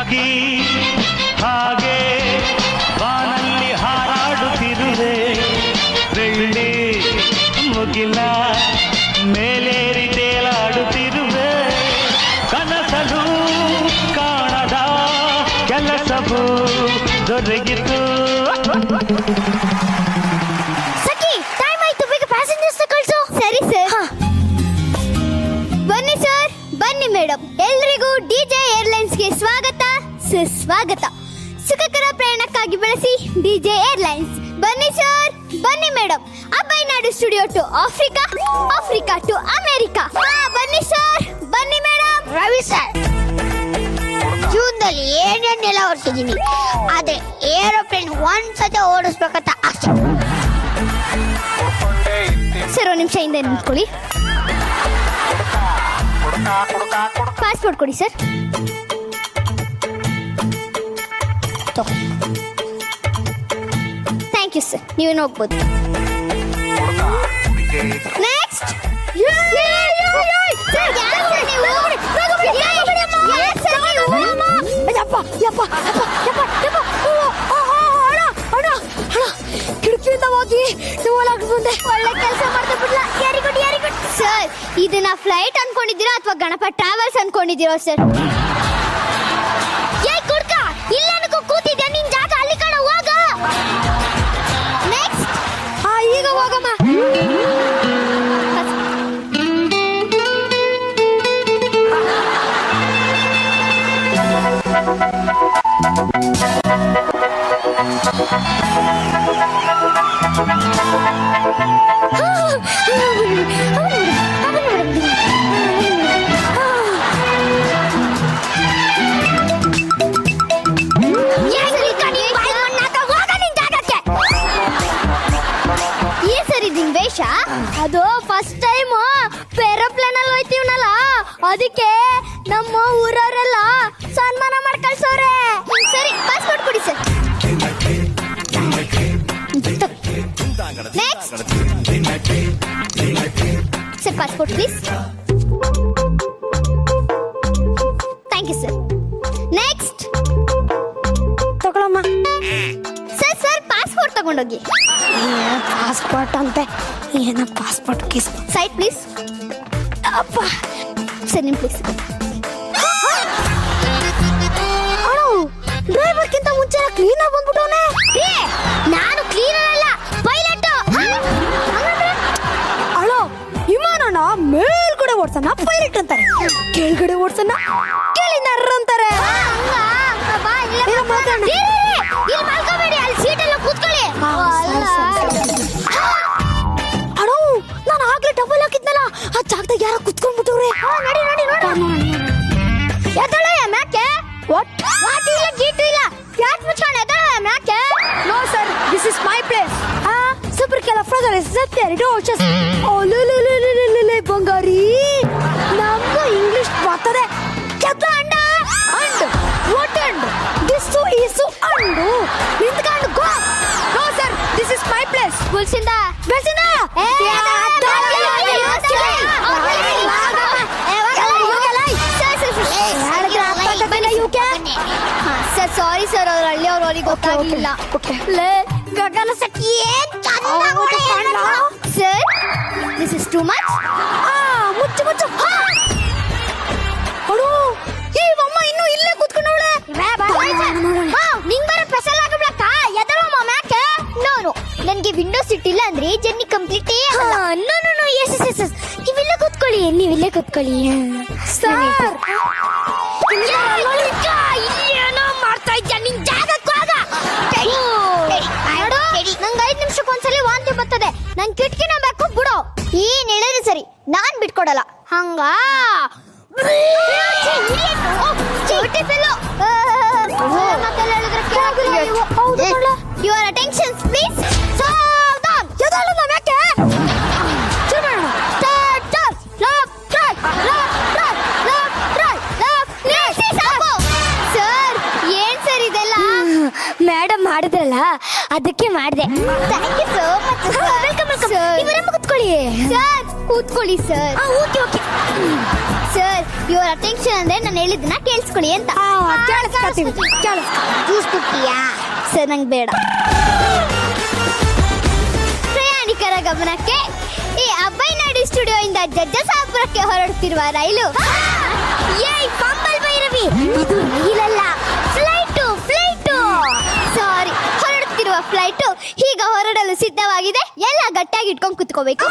ಹುಡುಗಿ ಹಾಗೆ ಬಾನಲ್ಲಿ ಹಾರಾಡುತ್ತಿರುವೆ ಬೆಳ್ಳಿ ಮುಗಿಲ ಮೇಲೇರಿ ತೇಲಾಡುತ್ತಿರುವೆ ಕನಸಲು ಕಾಣದ ಕೆಲಸವು ದೊರಕಿತು. ಸಖಿ ಟೈಮ್ ಆಯ್ತು, ಬೇಗ ಪ್ಯಾಸೆಂಜರ್ಸ್ ಕಳಿಸು. ಸರಿ ಸರ್. ಬನ್ನಿ ಸರ್, ಬನ್ನಿ ಮೇಡಮ್. ಎಲ್ರಿಗೂ ಡಿಜೆ ಏರ್ಲೈನ್ಸ್ಗೆ ಸ್ವಾಗತ ಸುಸ್ವಾಗತ. ಸುಖಕರ ಪ್ರಯಾಣಕ್ಕಾಗಿ ಬಳಸಿ ಡಿಜೆ ಏರ್ಲೈನ್ಸ್. ಬನ್ನಿ ಸರ್, ಬನ್ನಿ ಮೇಡಮ್. ಅಬ್ಬೈನಾಡು studio to Africa, Africa to America. ಬನ್ನಿ ಸರ್, ಬನ್ನಿ ಮೇಡಮ್. ರವಿ ಸರ್, ಜೂನ್ದಲ್ಲಿ ಏನೇನೆಲ್ಲ ಓಡಿಸಿದೀನಿ, ಆದ್ರೆ ಏರೋಪ್ಲೇನ್ ಒಂದ್ಸತಿ ಓಡಿಸ್ಬೇಕಂತ ಆಸೆ. ಸರ್ ಒಂದು ನಿಮಿಷ ಹಿಂದೆ ನಿಂತ್ಕೊಳ್ಳಿ. ಪಾಸ್ಪೋರ್ಟ್ ಕೊಡಿ ಸರ್. ಥ್ಯಾಂಕ್ ಯು ಸರ್, ನೀವೇನು ಹೋಗ್ಬೋದು. ನೆಕ್ಸ್ಟ್. ಕಿಟಕಿಯಿಂದ ಹೋಗಿ ಬಂದೆ. ಒಳ್ಳೆ ಕೆಲಸ ಮಾಡ್ತಾ ಬಿಡ್ಲಾ. Very good, very good sir. ಇದನ್ನ ಫ್ಲೈಟ್ ಅನ್ಕೊಂಡಿದ್ದೀರಾ ಅಥವಾ ಗಣಪ ಟ್ರಾವೆಲ್ಸ್ ಅನ್ಕೊಂಡಿದ್ದೀರಾ ಸರ್? ಏ ಕುಡ್ಕ, ಇಲ್ಲೇನಕ್ಕೂ ಕೂತಿದ್ಯಾ? ನಿನ್ ಜಾಗ ಅಲ್ಲಿ ಕಣ, ಹೋಗ. ನೆಕ್ಸ್ಟ್. ಈಗ ಹೋಗಮ್ಮ. ಅದು ಫಸ್ಟ್ ಟೈಮ್ ಏರೋಪ್ಲೇನ್ ಅಲ್ಲಿ ಹೋಯ್ತೀವನಲ್ಲ, ಅದಕ್ಕೆ ನಮ್ಮ ಊರವರೆಲ್ಲ ಸನ್ಮಾನ ಮಾಡಿ ಕಳ್ಸವ್ರೆ. ಸರಿ, ಪಾಸ್ಪೋರ್ಟ್ ಕೊಡಿ sir. Next sir, passport please. Thank you sir. Next ತಗೊಳಮ್ಮ. ಸರ್ ಸರ್, ಪಾಸ್ಪೋರ್ಟ್ ತಗೊಂಡೋಗಿ. ಪಾಸ್ಪೋರ್ಟ್ ಅಂತೆ, ಏನ ಪಾಸ್ಪೋರ್ಟ್ ಕೇಸ್. Side please. ಅಪ್ಪ ಸರ್, ನಿಮ್ ಪ್ಲೀಸ್. ಡ್ರೈವರ್ಗಿಂತ ಮುಂಚೆ ಕ್ಲೀನ್ ಆಗಿ ಬಂದ್ಬಿಟ್ಟವನೆ. ನಾನು ಕ್ಲೀನರ್ ಅಲ್ಲ, ಪೈಲಟ್. ಅಳೋ, ವಿಮಾನನ ಮೇಲ್ಗಡೆ ಓಡ್ಸನ ಪೈಲಟ್ ಅಂತಾರೆ, ಕೆಳಗಡೆ ಓಡ್ಸನ ಕ್ಲೀನರ್ ಅಂತಾರೆ. ಇಲ್ಲಿ ಮಲ್ಕೋಬೇಡಿ, ಅಲ್ಲಿ ಸೀಟ್ ಎಲ್ಲ ಕೂತ್ಕೊಳ್ಳಿ. ಅಳೋ, ನಾನು ಆಗ್ಲೇ ಡಬಲ್ ಹಾಕಿದ್ನಲ್ಲ, ಆ ಜಾಗದಾಗ ಯಾರೋ ಕುತ್ಕೊಂಡ್ಬಿಟ್ಟವ್ರೆ. ನಡಿ ನಡಿ ನೋಡಿ. ಎದ್ದಳೆ ಮ್ಯಾಕೆ. ವಾಟ್ ಇಲ್ಲ, ಗೀಟು ಇಲ್ಲ. ಯಾಕೆ ಮುಚ್ಕೊಂಡು ಎದ್ದಳೆ ಮ್ಯಾಕೆ. No sir, this is my place. Super ಕೆಲ ಫ್ರದರ್ ಇಸ್ ಸೆಪ್ಟರ್ ಇಟ್ ಓಚಸ್. ಓಲೇ ಬಂಗಾರಿ, ನಮಗೂ ಇಂಗ್ಲಿಷ್ ಬರ್ತದೆ. ಕೆದ್ದ and and what and this is and ನಿಂತ್ಕೊಂಡು go. No sir, this is my place. ಗುಲ್ಸಿಂದ ಬೆಲ್ಸಿಂದ ಸರ್, ಸಾರಿ ಸರ್, ಅವ್ರ ಹಳ್ಳಿ ಅವ್ರ ಅವ್ರಿಗೆ ಗೊತ್ತಾಗಿಲ್ಲ. ಗಗನ ಸಖಿ sir, this is too much. ಮುಚ್ಚು ಮುಚ್ಚು. ಅಳು, ಈ ಅಮ್ಮ ಇನ್ನೂ ಇಲ್ಲೇ ಕೂತ್ಕೊಂಡವಳೆ. ನಿಂಗ್ ಬರೋ ಸ್ಪೆಷಲ್ ಆಗಬೇಕ. ಎದಳಮ್ಮ ಮ್ಯಾಕೆ. ನೋನು, ನನ್ಗೆ ವಿಂಡೋ ಸೀಟ್ ಇಲ್ಲ ಅಂದ್ರೆ ಜರ್ನಿ ಕಂಪ್ಲೀಟ್ ಆಗಲ್ಲ. ನೋ ಎಸ್ ಎಸ್ ಎಸ್, ನೀವಿಲ್ಲೇ ಕೂತ್ಕೊಳ್ಳಿ, ನೀವಿಲ್ಲೇ ಕೂತ್ಕೊಳ್ಳಿ. ಸರ್, ಏನೋ ಮಾಡ್ತಾ ಇದ್ಯಾ, ನಿನ್ ಜಾಗಕ್ಕೆ ಹೋಗ. ನಂಗೆ 5 ನಿಮಿಷಕ್ಕೆ ಒಂದ್ಸಲಿ ವಾಂತಿ ಬರ್ತದೆ. ನನ್ ಕಿಟಕಿನ ಬೇಕು ಬಿಡು. ಈ ಹೇಳಿದ್ರೆ ಸರಿ, ನಾನ್ ಬಿಟ್ಕೊಡಲ್ಲ. ಹಂಗ ಯುವರ್ ಅಟೆನ್ಷನ್ ಪ್ಲೀಸ್. ಮೇಡಮ್ ಮಾಡಿದ್ರಲ್ಲ, ಅದಕ್ಕೆ ಮಾಡಿದೆ. Thank you so much. Welcome welcome. ಇವರಮ್ಮ ಕೂತ್ಕೊಳ್ಳಿ. ಸರ್, ಕೂತ್ಕೊಳ್ಳಿ sir. Okay okay. Sir your attention ಅಂದ್ರೆ ನಾನು ಹೇಳಿದ್ದನ್ನ ಕೇಳಿಸ್ಕೊಳ್ಳಿ ಅಂತ. ಕೇಳಿಸ್ಕೊತೀವಿ. ಜ್ಯೂಸ್ ಕುಟ್ಟಿಯಾ ಸರ್? ನಂಗೆ ಬೇಡ. ಪ್ರಯಾಣಿಕರ ಗಮನಕ್ಕೆ, ಈ ಅಬ್ಬಯ್ಯನಾಡು ಸ್ಟುಡಿಯೋ ಇಂದ ಜಜ್ಜಸಾಪುರಕ್ಕೆ ಹೊರಡುತ್ತಿರುವ ರೈಲು. ಏಯ್ ಪಂಬಲ್ ಭೈರವಿ, ಇದು ರೈಲಲ್ಲ, ಫ್ಲೈಟು. ಸಾರಿ, ಹೊರಡುತ್ತಿರುವ ಫ್ಲೈಟ್ ಈಗ ಹೊರಡಲು ಸಿದ್ಧವಾಗಿದೆ. ಎಲ್ಲ ಗಟ್ಟಿಯಾಗಿ ಇಟ್ಕೊಂಡು ಕುತ್ಕೋಬೇಕು.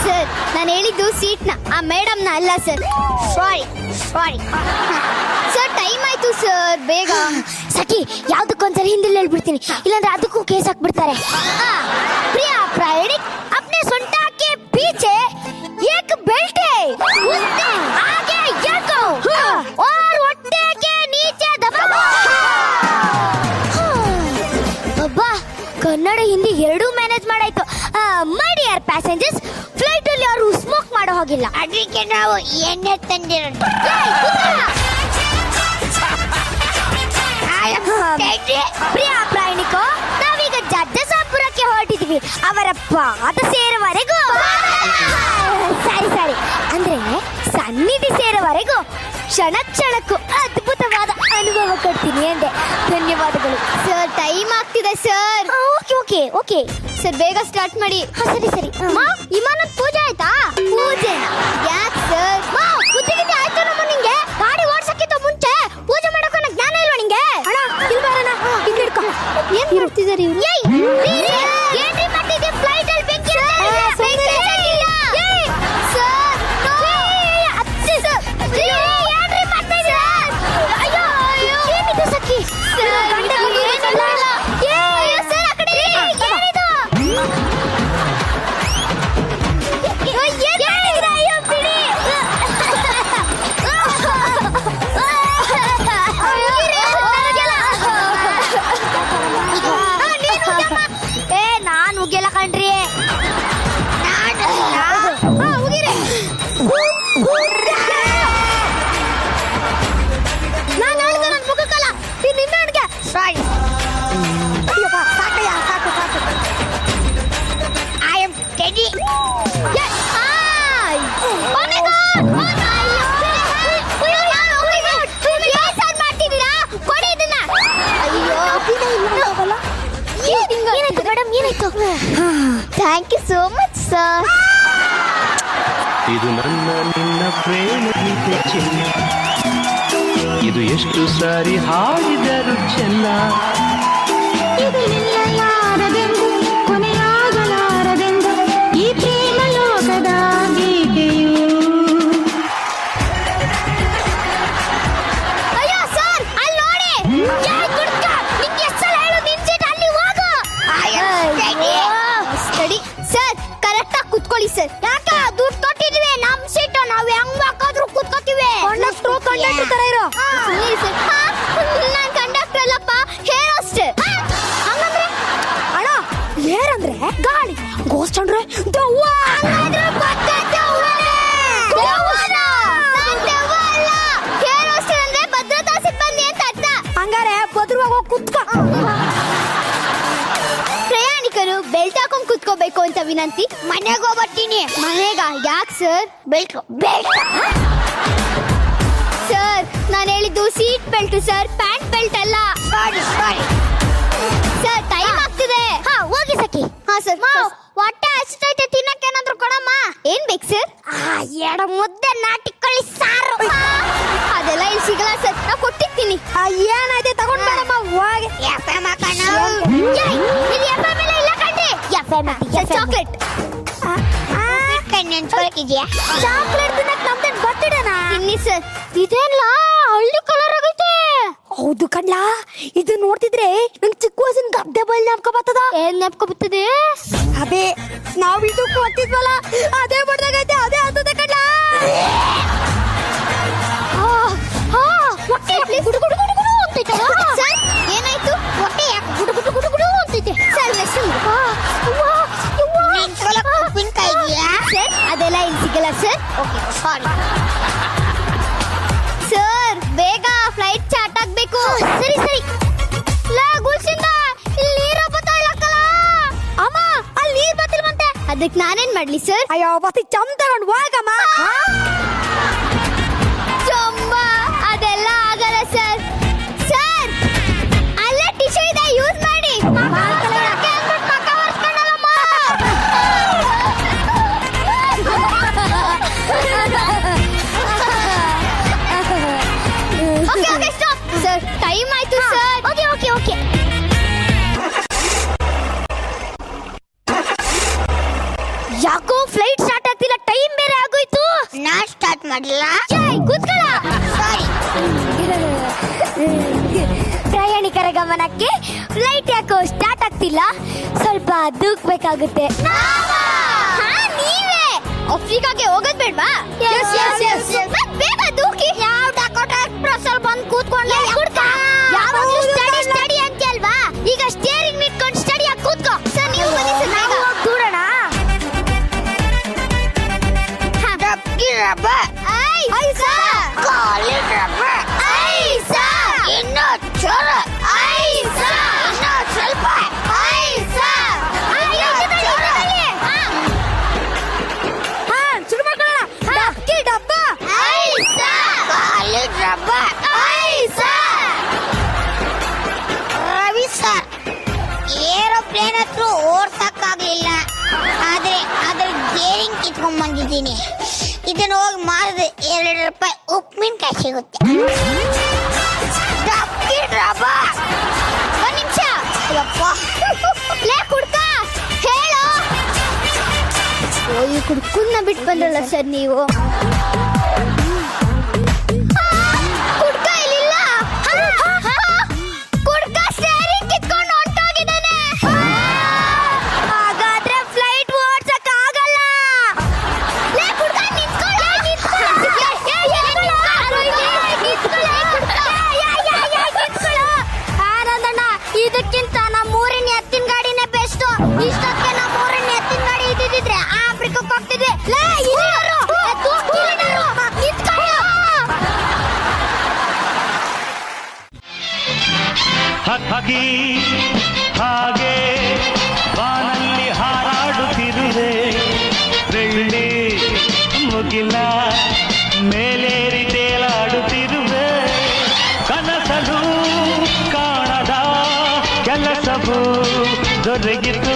ಸರ್ ನಾನು ಹೇಳಿದ್ದು ಸೀಟ್ನ, ಆ ಮೇಡಮ್ನ ಅಲ್ಲ ಸರ್. ಸಾರಿ. ಸರ್ ಟೈಮ್ ಆಯ್ತು ಸರ್, ಬೇಗ. ಸಖಿ, ಯಾವ್ದಕ್ಕೊಂದ್ಸರಿ ಹಿಂದಿಲ್ ಹೇಳ್ಬಿಡ್ತೀನಿ, ಇಲ್ಲಾಂದ್ರೆ ಅದಕ್ಕೂ ಕೇಸ್ ಹಾಕ್ಬಿಡ್ತಾರೆ. ಪ್ರಿಯಾ ಪ್ರಾಯಣಿಕ್ अपने सुंटा के पीछे एक बेल्ट है, उससे आगे यको और ಹೊಟ್ಟೆ के नीचे दबाओ. ಅಬ್ಬಾ, ಕನ್ನಡ ಹಿಂದಿ ಎರಡೂ ಮ್ಯಾನೇಜ್ ಮಾಡಾಯ್ತು. ಮೈ ಡಿಯರ್ ಪ್ಯಾಸೆಂಜರ್ಸ್, ಫ್ಲೈಟ್ ಅಲ್ಲಿ ಯಾರು ಸ್ಮೋಕ್ ಮಾಡೋ ಹೋಗಿಲ್ಲ, ಅದಕ್ಕೆ ನಾವು ಎಣ್ಣೆ ತಂದಿರೋದು. ಪ್ರಿಯಾ ಪ್ರಯಾಣಿಕ, ನಾವೀಗ ಜಜ್ಜಸಾಪುರಕ್ಕೆ ಹೊರಟಿದ್ವಿ, ಅವರ ಪಾದ ಸೇರುವವರೆಗೂ. ಸರಿ, ಅಂದ್ರೆ ಸನ್ನಿಧಿ ಸೇರುವವರೆಗೂ ಕ್ಷಣಕ್ಕೂ ಅದ್ಭುತವಾದ ಅನುಭವ ಕೊಡ್ತೀನಿ ಅಂದೆ. ಧನ್ಯವಾದಗಳು ಸರ್. ಟೈಮ್ ಆಗ್ತಿದೆ ಸರ್. ಓಕೆ ಸರ್ ಬೇಗ ಸ್ಟಾರ್ಟ್ ಮಾಡಿ. ಸರಿ. ಮಾ, ವಿಮಾನದ ಪೂಜೆ ಆಯ್ತಾ? ಪೂಜೆ ಯಾಕೆ ಸರ್? ಮಾ, ಪೂಜೆ ಆಯ್ತು ನಮ್ಮ ನಿಂಗೆ? ಗಾಡಿ ಓಡ್ಸಕ್ಕಿಂತ ಮುಂಚೆ ಪೂಜೆ ಮಾಡೋಕೆ ನನಗೆ ಜ್ಞಾನ ಇಲ್ವಾ ನಿಂಗೆ? ಅಣ್ಣ, ಇಲ್ಲಿ ಬಾರಣ್ಣ, ಇಲ್ಲಿ ಹಿಡ್ಕೊ. ಏನ್ ಮಾಡ್ತಿದಾರೆ ಇವ್ರು? ಏನ್ರಿ ಮಾಡ್ತಿದ್ದೆ? ಫ್ಲೈಟ್ ಅಲ್ಲಿ ಬೆಂಕಿ ಹಚ್ಚಿಲ್ಲ. ಸರ್, ಅತ್ತಿ ಸರ್, ಏನ್ರಿ ಮಾಡ್ತಾ ಇದ್ದೀರಾ? ಅಯ್ಯೋ, ಏನಿದು ಸಖಿ? ನಾನು ಉಗ್ಗೆಲ್ಲ ಕಣ್ರಿ. ನಾನು ಹೇಳಿದೆ ನನ್ನ ಮುಖಕ್ಕಲ್ಲ, ಇದು ನಿನ್ನ ಅಡ್ಗೆ. ಸಾಕು. I am ready. ಏನಾಯ್ತು ಮೇಡಮ್, ಏನಾಯ್ತು? Thank you so much sir. ಇದು ನನ್ನ ನಿನ್ನ ಪ್ರೇಮ ಗೀತೆ ಚೆನ್ನ, ಇದು ಎಷ್ಟು ಸಾರಿ ಹಾಡಿದರು ಚೆನ್ನ. ಇದು ನಿಲ್ಲಲಾರದೆಂದು, ಕೊನೆಯಾಗಲಾರದೆಂದು ಈ ಪ್ರೇಮ ಲೋಕದ ಗೀತೆಯು. ಅಯ್ಯೋ ಸರ್, ಅಲ್ಲಿ ನೋಡಿ. ನಿಂಗೆ ಎಷ್ಟು ಸಲ ಹೇಳೋದು, ನಿನ್ ಸೀಟ್ ಅಲ್ಲಿ ಹೋಗು. ಸ್ಟಡಿ ಸರ್, ಕರೆಕ್ಟ್ ಆಗಿ ಕುತ್ಕೊಳ್ಳಿ ಸರ್. ಯಾಕ ದುಡ್ಡು ಕೊಟ್ಟಿದ್ವಿ, ನಮ್ ಸೀಟ್ ನಾವ್ ಹೆಂಗ್ ಬೇಕಾದ್ರೂ ಕುತ್ಕೋತೀವಿ. ಕಂಡಕ್ಟರ್ ತರ ಇರೋ. ನಾನ್ ಕಂಡಕ್ಟರ್ ಅಲ್ಲಪ್ಪ, ಹೇರ್ ಹೋಸ್ಟೆಸ್. ಹಂಗಂದ್ರೆ ಅಣ್ಣ, ಏರ್ ಅಂದ್ರೆ ಗಾಳಿ, ಗೋಸ್ಟ್ ಅಂದ್ರೆ ದವ್ವ. ಹಂಗಂದ್ರೆ ಮತ್ತೆ ದೆವ್ವನೇ. ದೆವ್ವನ? ನಾನ್ ದೆವ್ವ ಅಲ್ಲ. ಹೇರ್ ಹೋಸ್ಟೆಸ್ ಅಂದ್ರೆ ಭದ್ರತಾ ಸಿಬ್ಬಂದಿ ಅಂತ ಅರ್ಥ. ಹಂಗಾರೆ ಭದ್ರವಾಗಿ ಹೋಗಿ ಕುತ್ಕೋ. ಪ್ರಯಾಣಿಕರು ಬೆಲ್ಟ್ ಹಾಕೊಂಡ್ ಕುತ್ಕೋಬೇಕು ಅಂತ ವಿನಂತಿ. ಮನೆಗೆ ಹೋಗ್ಬರ್ತೀನಿ. ಮನೆಗ? ಯಾಕೆ ಸರ್? ಬೆಲ್ಟ್ ಸರ್ ನಾನು ಹೇಳಿದ್ದು seat belt sir, pant belt ಅಲ್ಲ. ಸಾರಿ. ಸರ್ ಟೈಮ್ ಆಗ್ತಿದೆ. ಹೋಗಿ ಸಖಿ. ಹಾ ಸರ್. ಹೊಟ್ಟೆ ಹಸಿತೈತೆ, ತಿನ್ನಕ್ಕೆ ಏನಾದ್ರು ಕೊಡಮ್ಮ. ಏನ್ ಬೇಕು ಸರ್? 2 ಮುದ್ದೆ ನಾಟಿಕೊಳ್ಳಿ ಸಾರು. ಅದೆಲ್ಲ ಇಲ್ಲಿ ಸಿಗಲ್ಲ ಸರ್, ನಾ ಕೊಟ್ಟಿರ್ತೀನಿ. ಏನಾಯ್ತು ತಗೊಂಡ್ ಬರಮ್ಮ. ಹೋಗಿ ಇಲ್ಲಿ ಎಫ್ ಮೇಲೆ ಇಲ್ಲ ಕಣ್ರಿ. ಚಾಕ್ಲೇಟ್ ಚಾಕ್ಲೇಟ್ ತಿನ್ನಕ್ ನಮ್ದೇನ್ ಬರ್ತಿಡನ. ತಿನ್ನಿ ಸರ್. ಇದೇನ್ಲ ಹಳ್ಳಿ ಕಲರ್ ಆಗೈತೆ. ಹೌದು ಕಣ್ಲಾ, ಇದು ನೋಡ್ತಿದ್ರೆ ನಂಗೆ ಚಿಕ್ಕ ವಯಸ್ಸಿನ ಗದ್ದೆ ಬೈಲ್ ನೆನ್ಕೊ ಬರ್ತದ. ಏನ್ ನೆಪ್ಕೊ ಬರ್ತದೆ? ಅದೇ ನಾವ್ ಇದು ಕೊಟ್ಟಿದ್ವಲ್ಲ, ಅದೇ ಬಡ್ದಾಗೈತೆ, ಅದೇ ಆಗ್ತದೆ ಕಣ್ಲಾ. ಹೊಟ್ಟೆ ಗುಡು ಗುಡು ಗುಡು ಗುಡು ಅಂತೈತೆ. ಸರ್ ಏನಾಯ್ತು? ಹೊಟ್ಟೆ ಯಾಕೆ ಗುಡು ಗುಡು ಗುಡು ಗುಡು ಅಂತೈತೆ? ಸರ್ ಸರ್ ಅದೆಲ್ಲ ಇಲ್ಲಿ ಸಿಗಲ್ಲ ಸರ್. Okay sorry. ಸರ್ ಬೇಗ ಫ್ಲೈಟ್ ಸ್ಟಾರ್ಟ್ ಆಗ್ಬೇಕು. ಸರಿ ಅಯ್ಯೋ ಬಸ್ಸಿ ಚಮ್ ತಗೊಂಡು ಹೋಗಮ್ಮ. ಚೊಂಬ ಅದೆಲ್ಲ ಆಗಲ್ಲ ಸರ್. ಸರ್ ಅಲ್ಲೇ ಟಿಶ್ಯೂ ಇದೆ, ಯೂಸ್ ಮಾಡಿ. ಓಕೆ ಸ್ಟಾಪ್ ಸರ್, ಟೈಮ್ ಆಯ್ತು ಸರ್. Okay okay okay. ಯಾಕೋ ಫ್ಲೈಟ್ ಸ್ಟಾರ್ಟ್ ಆಗ್ತಿಲ್ಲ, ಟೈಮ್ ಬೇರೆ ಆಗೋಯ್ತು. ನಾ ಸ್ಟಾರ್ಟ್ ಮಾಡಿಲ್ಲ. ಕೂತ್ಕೊಳ್ಳ. ಸಾರಿ. ಪ್ರಯಾಣಿಕರ ಗಮನಕ್ಕೆ, ಫ್ಲೈಟ್ ಯಾಕೋ ಸ್ಟಾರ್ಟ್ ಆಗ್ತಿಲ್ಲ, ಸ್ವಲ್ಪ ದೂಕ್ಬೇಕಾಗುತ್ತೆ. ನೀವೇ ಆಫ್ರಿಕಾಗೆ ಹೋಗೋದ್ ಬೇಡ್ವಾ? ಬೇಗ ದೂಕಿ. ಯಾವ ಡಕೋಟಾ ಎಕ್ಸ್ಪ್ರೆಸ್ ಅಲ್ಲಿ ಬಂದು ಕೂತ್ಕೊಂಡ್ರೆ ಯಾವಾಗ್ಲೂ ಸ್ಟಡಿ ಸ್ಟಡಿ ಅಂತ ಅಲ್ವಾ? ಈಗ ಸ್ಟೇರಿಂಗ್ ನಿಟ್ಕೊಂಡು ಸ್ಟಡಿ ಆಗಿ ಕೂತ್ಕೋ. ಸರ್ ನೀವು ಬನ್ನಿ ಸರ್, ಬೇಗ ದೂರಣ. ಡಕ್ಕಿ ರಬ್ಬ ಐಸ ಕಾಲಿ ರಬ್ಬ ಐಸ ಇನ್ನೂ ಚೋರ ಐಸ ಇನ್ನೂ ಸ್ವಲ್ಪ ಐಸ ಶುರು ಮಾಡ್ಕೊಳ್ಳೋಣ. ಡಕ್ಕಿ ಡಬ್ಬ ಐಸ ಕಾಲಿ ರಬ್ಬ ಐಸ. ರವಿ ಸರ್, ಏರೋಪ್ಲೇನ್ ಹತ್ರ ಓಡ್ಸಕ್ಕಾಗ್ಲಿಲ್ಲ, ಆದ್ರೆ ಅದ್ರ ಗೇರಿಂಗ್ ಕಿತ್ಕೊಂಡ್ ಬಂದಿದ್ದೀನಿ. ಇದನ್ನ ಹೋಗಿ ಮಾರಿದ್ರೆ ₹2 ಉಪ್ಪಿನಕಾಯಿ ಸಿಗುತ್ತೆ. ಡಕ್ಕಿ ರಬ್ಬ. ಒಂದ್ ನಿಮಿಷ. ಲೇ ಕುಡ್ಕ ಹೇಳು. ಈ ಕುಡ್ಕನ್ನ ಬಿಟ್ಟು ಬಂದ್ರಲ್ಲ ಸರ್ ನೀವು. ಕುಡ್ಕ ಇಲ್ಲಿಲ್ಲ. ಕುಡ್ಕ ಸ್ಟೇರಿಂಗ್ ಕಿತ್ಕೊಂಡು ಹೊಂಟೋಗಿದ್ದಾನೆ. ಹಾಗಾದ್ರೆ ಫ್ಲೈಟ್ ಓಡ್ಸಕ್ ಆಗಲ್ಲ. ಲೇ ಕುಡ್ಕ ನಿಂತ್ಕೊಳ್ಳಿ. ಆನಂದಣ್ಣ, ಇದಕ್ಕಿಂತ ನಮ್ಮೂರಿನ ಎತ್ತಿನ ಗಾಡಿನೇ ಬೆಸ್ಟ್. ಇಷ್ಟೊತ್ತಿಗೆ ನಮ್ಮೂರಿನ ಎತ್ತಿನ ಗಾಡಿ ಇದ್ದಿದ್ರೆ ಆಫ್ರಿಕಕ್ಕೆ ಹೋಗ್ತಿದ್ವಿ. ಲೇ ಇಲ್ಲಿರು. ನಿಂತ್ಕೊಳ್ಳಿ. ಹಕ್ಕಿ ಹಾಗೆ ಬಾನಲ್ಲಿ ಹಾರಾಡುತ್ತಿರುವೆ, ಬೆಳ್ಳಿ ಮುಗಿಲ ಮೇಲೇರಿ ತೇಲಾಡುತ್ತಿರುವೆ, ಕನಸಲು ಕಾಣದ ಕೆಲಸವು ದೊರಕಿತು